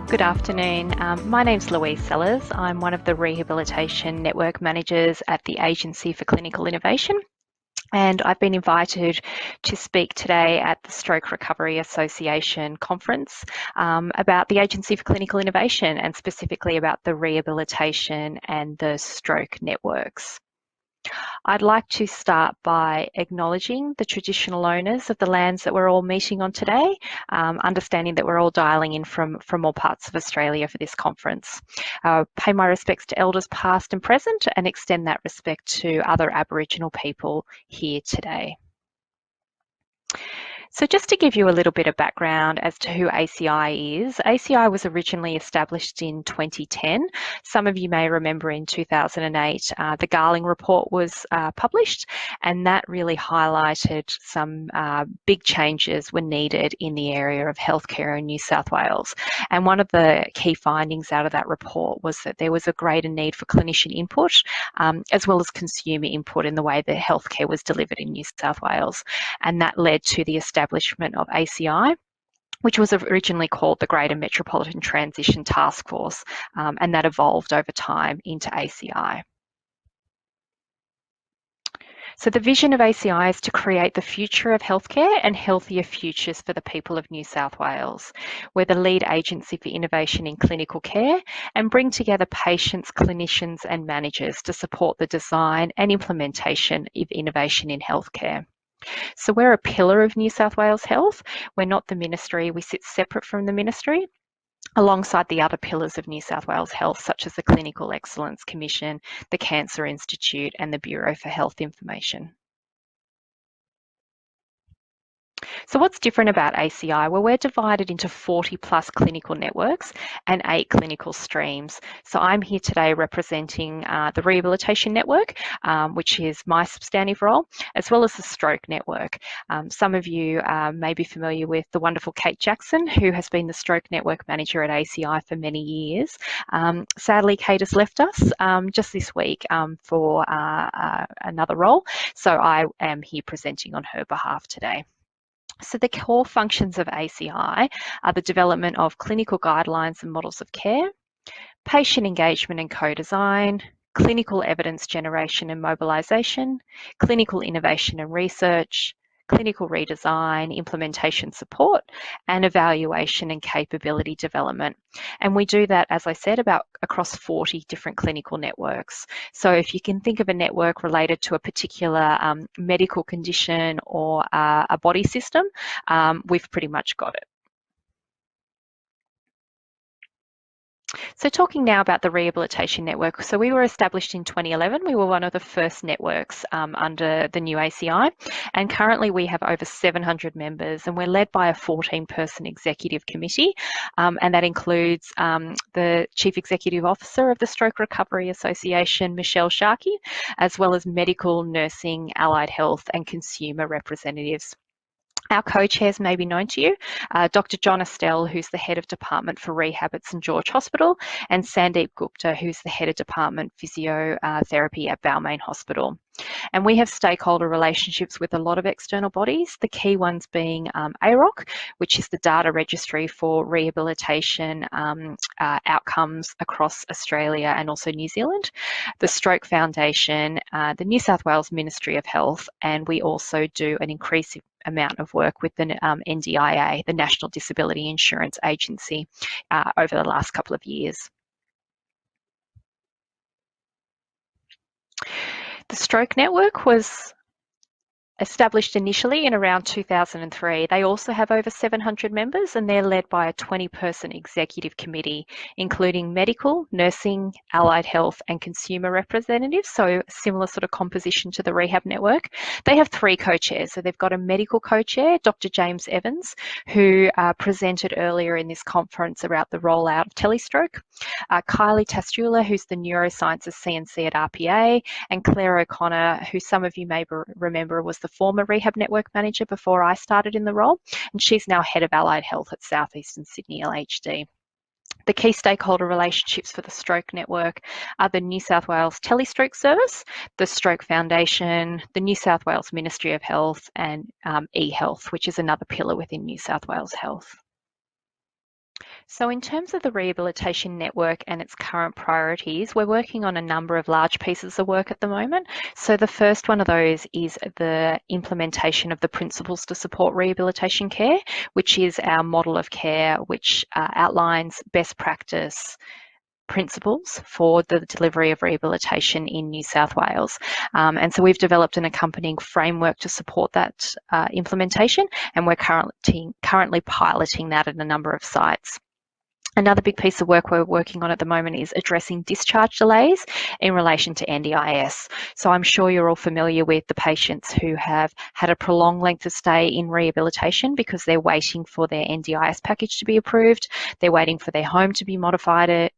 Good afternoon. My name's Louise Sellars. I'm one of the Rehabilitation Network Managers at the Agency for Clinical Innovation, and I've been invited to speak today at the Stroke Recovery Association conference about the Agency for Clinical Innovation and specifically about the rehabilitation and the stroke networks. I'd like to start by acknowledging the traditional owners of the lands that we're all meeting on today, understanding that we're all dialing in from all parts of Australia for this conference. Pay my respects to elders past and present and extend that respect to other Aboriginal people here today. So just to give you a little bit of background as to who ACI is, ACI was originally established in 2010. Some of you may remember in 2008, the Garling report was published, and that really highlighted some big changes were needed in the area of healthcare in New South Wales. And one of the key findings out of that report was that there was a greater need for clinician input, as well as consumer input in the way that healthcare was delivered in New South Wales. And that led to the establishment of ACI, which was originally called the Greater Metropolitan Transition Task Force, and that evolved over time into ACI. So the vision of ACI is to create the future of healthcare and healthier futures for the people of New South Wales. We're the lead agency for innovation in clinical care and bring together patients, clinicians and managers to support the design and implementation of innovation in healthcare. So we're a pillar of New South Wales Health. We're not the ministry, we sit separate from the ministry, alongside the other pillars of New South Wales Health, such as the Clinical Excellence Commission, the Cancer Institute and the Bureau for Health Information. So what's different about ACI? Well, we're divided into 40 plus clinical networks and 8 clinical streams. So I'm here today representing the Rehabilitation Network, which is my substantive role, as well as the Stroke Network. Some of you may be familiar with the wonderful Kate Jackson, who has been the Stroke Network Manager at ACI for many years. Sadly, Kate has left us just this week for another role. So I am here presenting on her behalf today. So the core functions of ACI are the development of clinical guidelines and models of care, patient engagement and co-design, clinical evidence generation and mobilisation, clinical innovation and research, clinical redesign, implementation support, and evaluation and capability development. And we do that, as I said, across 40 different clinical networks. So if you can think of a network related to a particular medical condition or a body system, we've pretty much got it. So talking now about the Rehabilitation Network. So we were established in 2011. We were one of the first networks under the new ACI, and currently we have over 700 members, and we're led by a 14-person executive committee, and that includes the Chief Executive Officer of the Stroke Recovery Association, Michelle Sharkey, as well as medical, nursing, allied health and consumer representatives. Our co-chairs may be known to you, Dr. John Estelle, who's the Head of Department for Rehab at St George Hospital, and Sandeep Gupta, who's the Head of Department Physiotherapy at Balmain Hospital. And we have stakeholder relationships with a lot of external bodies, the key ones being AROC, which is the data registry for rehabilitation outcomes across Australia and also New Zealand, the Stroke Foundation, the New South Wales Ministry of Health, and we also do an increasing amount of work with the NDIA, the National Disability Insurance Agency, over the last couple of years. The Stroke Network was established initially in around 2003. They also have over 700 members, and they're led by a 20-person executive committee, including medical, nursing, allied health and consumer representatives, so a similar sort of composition to the Rehab Network. They have 3 co-chairs. So they've got a medical co-chair, Dr. James Evans, who presented earlier in this conference about the rollout of telestroke, Kylie Tastula, who's the Neurosciences CNC at RPA, and Claire O'Connor, who some of you may remember was the former Rehab Network Manager before I started in the role, and she's now Head of Allied Health at Southeastern Sydney LHD. The key stakeholder relationships for the Stroke Network are the New South Wales Telestroke Service, the Stroke Foundation, the New South Wales Ministry of Health, and eHealth, which is another pillar within New South Wales Health. So in terms of the Rehabilitation Network and its current priorities, we're working on a number of large pieces of work at the moment. So the first one of those is the implementation of the Principles to Support Rehabilitation Care, which is our model of care which outlines best practice principles for the delivery of rehabilitation in New South Wales. And so we've developed an accompanying framework to support that implementation, and we're currently piloting that at a number of sites. Another big piece of work we're working on at the moment is addressing discharge delays in relation to NDIS. So I'm sure you're all familiar with the patients who have had a prolonged length of stay in rehabilitation because they're waiting for their NDIS package to be approved, they're waiting for their home to be modified,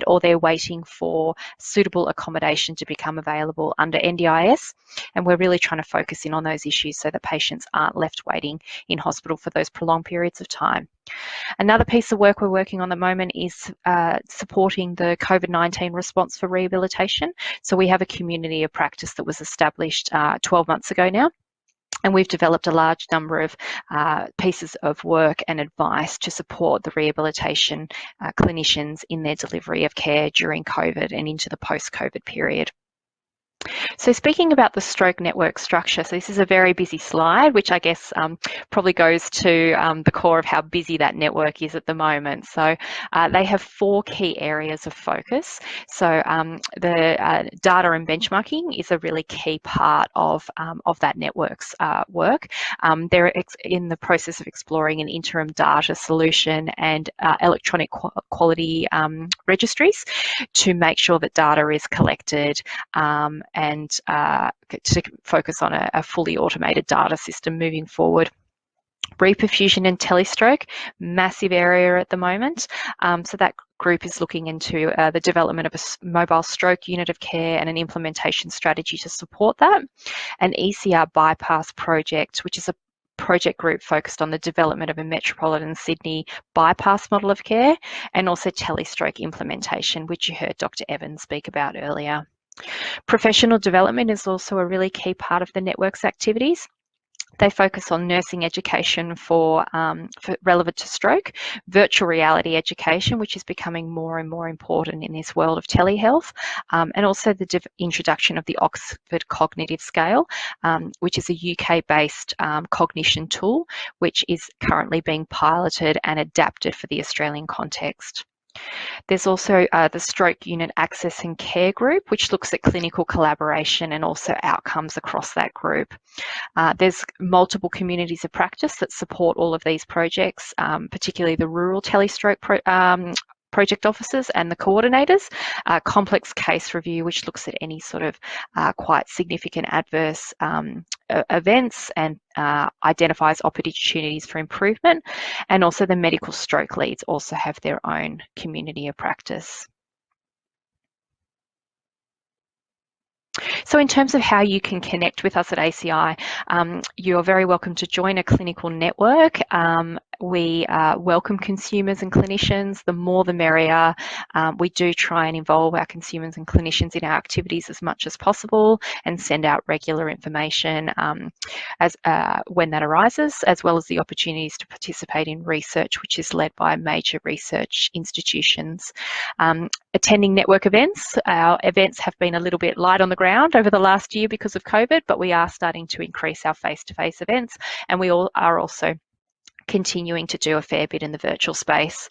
or they're waiting for suitable accommodation to become available under NDIS. And we're really trying to focus in on those issues so that patients aren't left waiting in hospital for those prolonged periods of time. Another piece of work we're working on at the moment is supporting the COVID-19 response for rehabilitation. So we have a community of practice that was established 12 months ago now. And we've developed a large number of pieces of work and advice to support the rehabilitation clinicians in their delivery of care during COVID and into the post-COVID period. So speaking about the stroke network structure, so this is a very busy slide, which I guess probably goes to the core of how busy that network is at the moment. So they have 4 key areas of focus. So the data and benchmarking is a really key part of that network's work. They're in the process of exploring an interim data solution and electronic quality registries to make sure that data is collected and to focus on a fully automated data system moving forward. Reperfusion and telestroke, massive area at the moment. So that group is looking into the development of a mobile stroke unit of care and an implementation strategy to support that. An ECR bypass project, which is a project group focused on the development of a metropolitan Sydney bypass model of care, and also telestroke implementation, which you heard Dr. Evans speak about earlier. Professional development is also a really key part of the network's activities. They focus on nursing education for relevant to stroke, virtual reality education, which is becoming more and more important in this world of telehealth, and also the introduction of the Oxford Cognitive Scale, which is a UK-based cognition tool, which is currently being piloted and adapted for the Australian context. There's also the Stroke Unit Access and Care Group, which looks at clinical collaboration and also outcomes across that group. There's multiple communities of practice that support all of these projects, particularly the rural telestroke project officers and the coordinators. Complex case review, which looks at any sort of quite significant adverse events and identifies opportunities for improvement. And also the medical stroke leads also have their own community of practice. So in terms of how you can connect with us at ACI, you're very welcome to join a clinical network. We welcome consumers and clinicians. The more the merrier. We do try and involve our consumers and clinicians in our activities as much as possible and send out regular information when that arises, as well as the opportunities to participate in research, which is led by major research institutions. Attending network events. Our events have been a little bit light on the ground over the last year because of COVID, but we are starting to increase our face-to-face events, and we are also continuing to do a fair bit in the virtual space.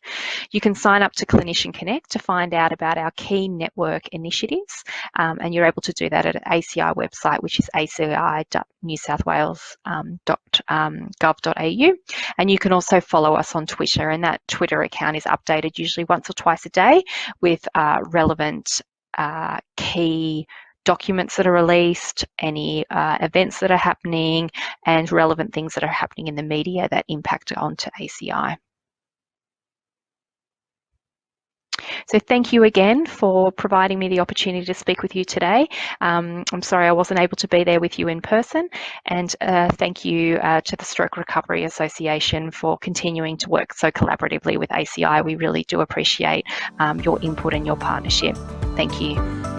You can sign up to Clinician Connect to find out about our key network initiatives, and you're able to do that at ACI website, which is aci.newsouthwales.gov.au. And you can also follow us on Twitter, and that Twitter account is updated usually once or twice a day with relevant key documents that are released, any events that are happening, and relevant things that are happening in the media that impact onto ACI. So thank you again for providing me the opportunity to speak with you today. I'm sorry I wasn't able to be there with you in person, and thank you to the Stroke Recovery Association for continuing to work so collaboratively with ACI. We really do appreciate your input and your partnership. Thank you.